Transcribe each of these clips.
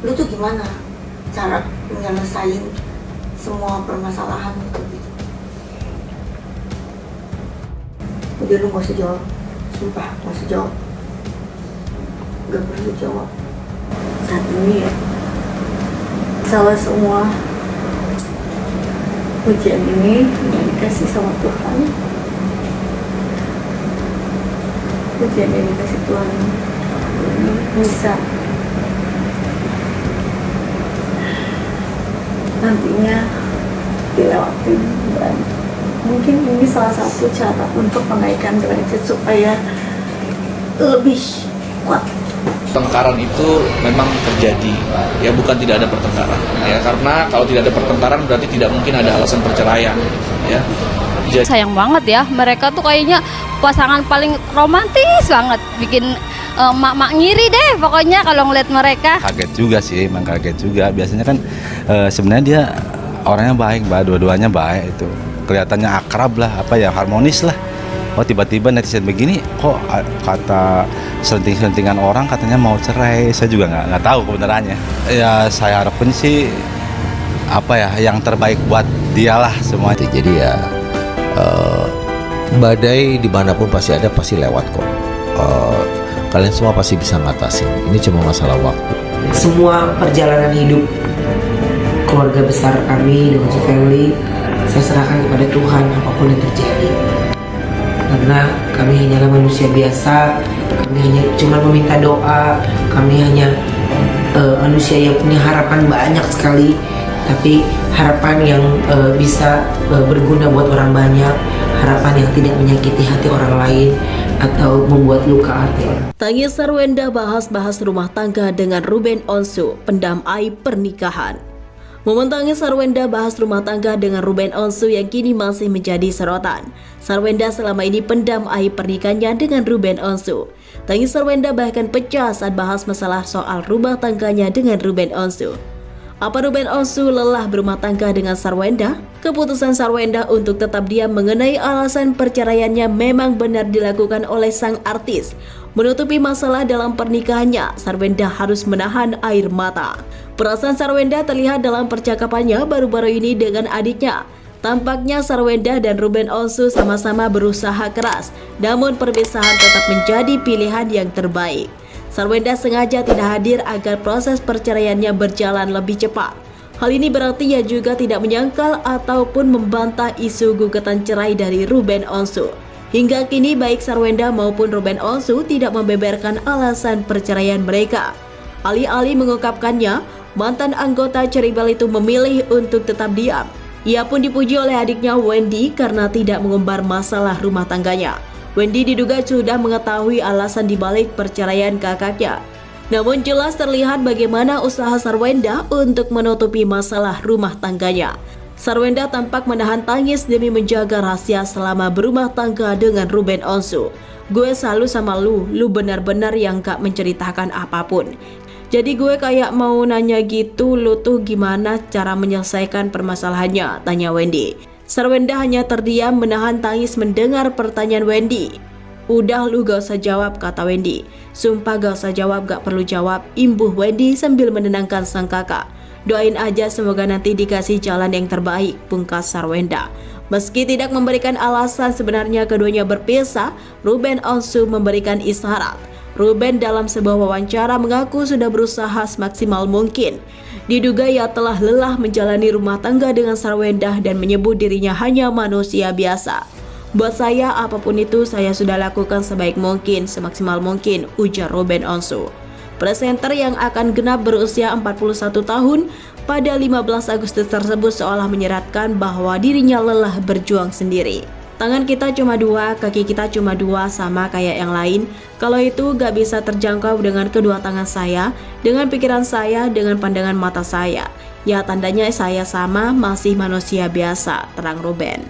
lu tuh gimana cara menyelesain semua permasalahan itu gitu. Udah lu gak usah jawab, sumpah gak usah jawab, gak perlu jawab. Saat ini ya, salah semua ujian ini yang dikasih sama Tuhan. Ujian yang dikasih Tuhan ini bisa nantinya dilewatin, dan mungkin ini salah satu cara untuk menaikkan derajat supaya lebih kuat. Pertengkaran itu memang terjadi, ya bukan tidak ada pertengkaran, ya karena kalau tidak ada pertengkaran berarti tidak mungkin ada alasan perceraian, ya. Jadi, sayang banget ya, mereka tuh kayaknya pasangan paling romantis banget, bikin mak-mak ngiri deh pokoknya kalau ngeliat mereka. Kaget juga sih, emang kaget juga. Biasanya kan sebenarnya dia orangnya baik, dua-duanya baik itu. Kelihatannya akrab lah, harmonis lah. Oh tiba-tiba netizen begini, kok kata selenting-selentingan orang katanya mau cerai. Saya juga nggak tahu kebenarannya. Ya saya harapin sih yang terbaik buat dialah semua. Jadi ya badai dimanapun pasti ada, pasti lewat kok. Kalian semua pasti bisa ngatasin. Ini cuma masalah waktu. Semua perjalanan hidup keluarga besar kami dengan family, saya serahkan kepada Tuhan apapun yang terjadi. Karena kami hanyalah manusia biasa, kami hanya cuma meminta doa, kami hanya manusia yang punya harapan banyak sekali, tapi harapan yang bisa berguna buat orang banyak, harapan yang tidak menyakiti hati orang lain atau membuat luka hati orang. Tangis Sarwenda bahas-bahas rumah tangga dengan Ruben Onsu, pendam aib pernikahan. Momen tangis Sarwenda bahas rumah tangga dengan Ruben Onsu yang kini masih menjadi sorotan. Sarwenda selama ini pendam aib pernikahannya dengan Ruben Onsu. Tangis Sarwenda bahkan pecah saat bahas masalah soal rumah tangganya dengan Ruben Onsu. Apa Ruben Onsu lelah berumah tangga dengan Sarwenda? Keputusan Sarwenda untuk tetap diam mengenai alasan perceraiannya memang benar dilakukan oleh sang artis. Menutupi masalah dalam pernikahannya, Sarwenda harus menahan air mata. Perasaan Sarwenda terlihat dalam percakapannya baru-baru ini dengan adiknya. Tampaknya Sarwenda dan Ruben Onsu sama-sama berusaha keras, namun perpisahan tetap menjadi pilihan yang terbaik. Sarwenda sengaja tidak hadir agar proses perceraiannya berjalan lebih cepat. Hal ini berarti ia juga tidak menyangkal ataupun membantah isu gugatan cerai dari Ruben Onsu. Hingga kini baik Sarwenda maupun Ruben Onsu tidak membeberkan alasan perceraian mereka. Alih-alih mengungkapkannya, mantan anggota Ceribel itu memilih untuk tetap diam. Ia pun dipuji oleh adiknya Wendy karena tidak mengumbar masalah rumah tangganya. Wendy diduga sudah mengetahui alasan dibalik perceraian kakaknya. Namun jelas terlihat bagaimana usaha Sarwenda untuk menutupi masalah rumah tangganya. Sarwenda tampak menahan tangis demi menjaga rahasia selama berumah tangga dengan Ruben Onsu. Gue selalu sama lu benar-benar yang gak menceritakan apapun. Jadi gue kayak mau nanya gitu, lu tuh gimana cara menyelesaikan permasalahannya? Tanya Wendy. Sarwenda hanya terdiam menahan tangis mendengar pertanyaan Wendy. Udah lu gak usah jawab, kata Wendy. Sumpah gak usah jawab, gak perlu jawab, imbuh Wendy sambil menenangkan sang kakak. Doain aja semoga nanti dikasih jalan yang terbaik, pungkas Sarwenda. Meski tidak memberikan alasan sebenarnya keduanya berpisah, Ruben Onsu memberikan isyarat. Ruben dalam sebuah wawancara mengaku sudah berusaha semaksimal mungkin. Diduga ia telah lelah menjalani rumah tangga dengan Sarwenda dan menyebut dirinya hanya manusia biasa. Buat saya apapun itu saya sudah lakukan sebaik mungkin, semaksimal mungkin, ujar Ruben Onsu. Presenter yang akan genap berusia 41 tahun pada 15 Agustus tersebut seolah menyeratkan bahwa dirinya lelah berjuang sendiri. Tangan kita cuma dua, kaki kita cuma dua, sama kayak yang lain. Kalau itu gak bisa terjangkau dengan kedua tangan saya, dengan pikiran saya, dengan pandangan mata saya. Ya tandanya saya sama, masih manusia biasa, terang Ruben.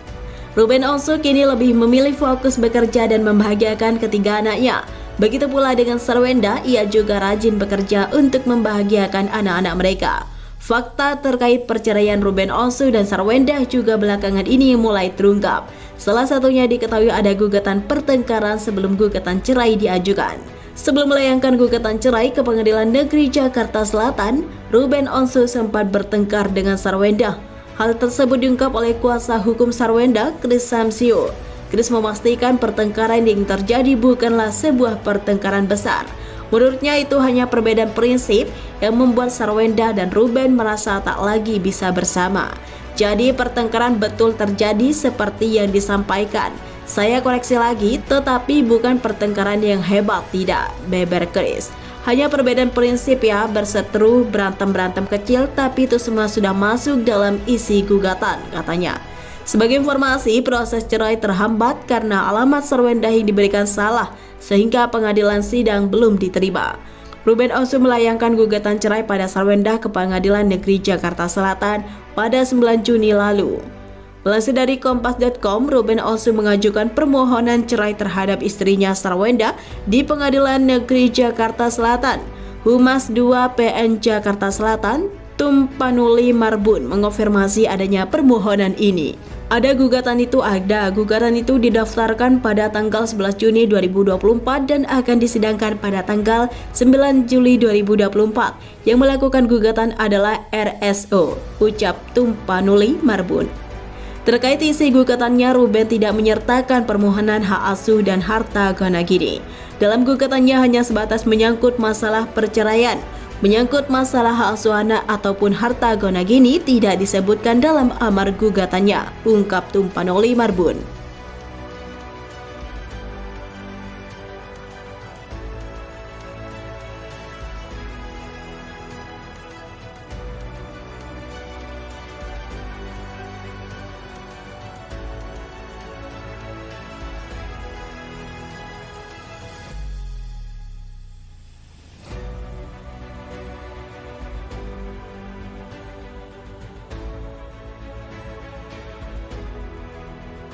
Ruben Onsu kini lebih memilih fokus bekerja dan membahagiakan ketiga anaknya. Begitu pula dengan Sarwenda, ia juga rajin bekerja untuk membahagiakan anak-anak mereka. Fakta terkait perceraian Ruben Onsu dan Sarwenda juga belakangan ini mulai terungkap. Salah satunya diketahui ada gugatan pertengkaran sebelum gugatan cerai diajukan. Sebelum melayangkan gugatan cerai ke Pengadilan Negeri Jakarta Selatan, Ruben Onsu sempat bertengkar dengan Sarwenda. Hal tersebut diungkap oleh kuasa hukum Sarwenda, Chris Samsio. Chris memastikan pertengkaran yang terjadi bukanlah sebuah pertengkaran besar. Menurutnya itu hanya perbedaan prinsip yang membuat Sarwenda dan Ruben merasa tak lagi bisa bersama. Jadi pertengkaran betul terjadi seperti yang disampaikan. Saya koreksi lagi, tetapi bukan pertengkaran yang hebat, tidak, beber Chris. Hanya perbedaan prinsip ya, berseteru, berantem-berantem kecil, tapi itu semua sudah masuk dalam isi gugatan, katanya. Sebagai informasi, proses cerai terhambat karena alamat Sarwenda yang diberikan salah, sehingga pengadilan sidang belum diterima. Ruben Onsu melayangkan gugatan cerai pada Sarwenda ke Pengadilan Negeri Jakarta Selatan pada 9 Juni lalu. Melansir dari Kompas.com, Ruben Onsu mengajukan permohonan cerai terhadap istrinya Sarwenda di Pengadilan Negeri Jakarta Selatan. Humas 2 PN Jakarta Selatan, Tumpanuli Marbun, mengonfirmasi adanya permohonan ini. Gugatan itu didaftarkan pada tanggal 11 Juni 2024 dan akan disidangkan pada tanggal 9 Juli 2024. Yang melakukan gugatan adalah RSO, ucap Tumpanuli Marbun. Terkait isi gugatannya, Ruben tidak menyertakan permohonan hak asuh dan harta gonagini. Dalam gugatannya hanya sebatas menyangkut masalah perceraian. Menyangkut masalah hak asuh anak ataupun harta gonagini tidak disebutkan dalam amar gugatannya, ungkap Tumpanuli Marbun.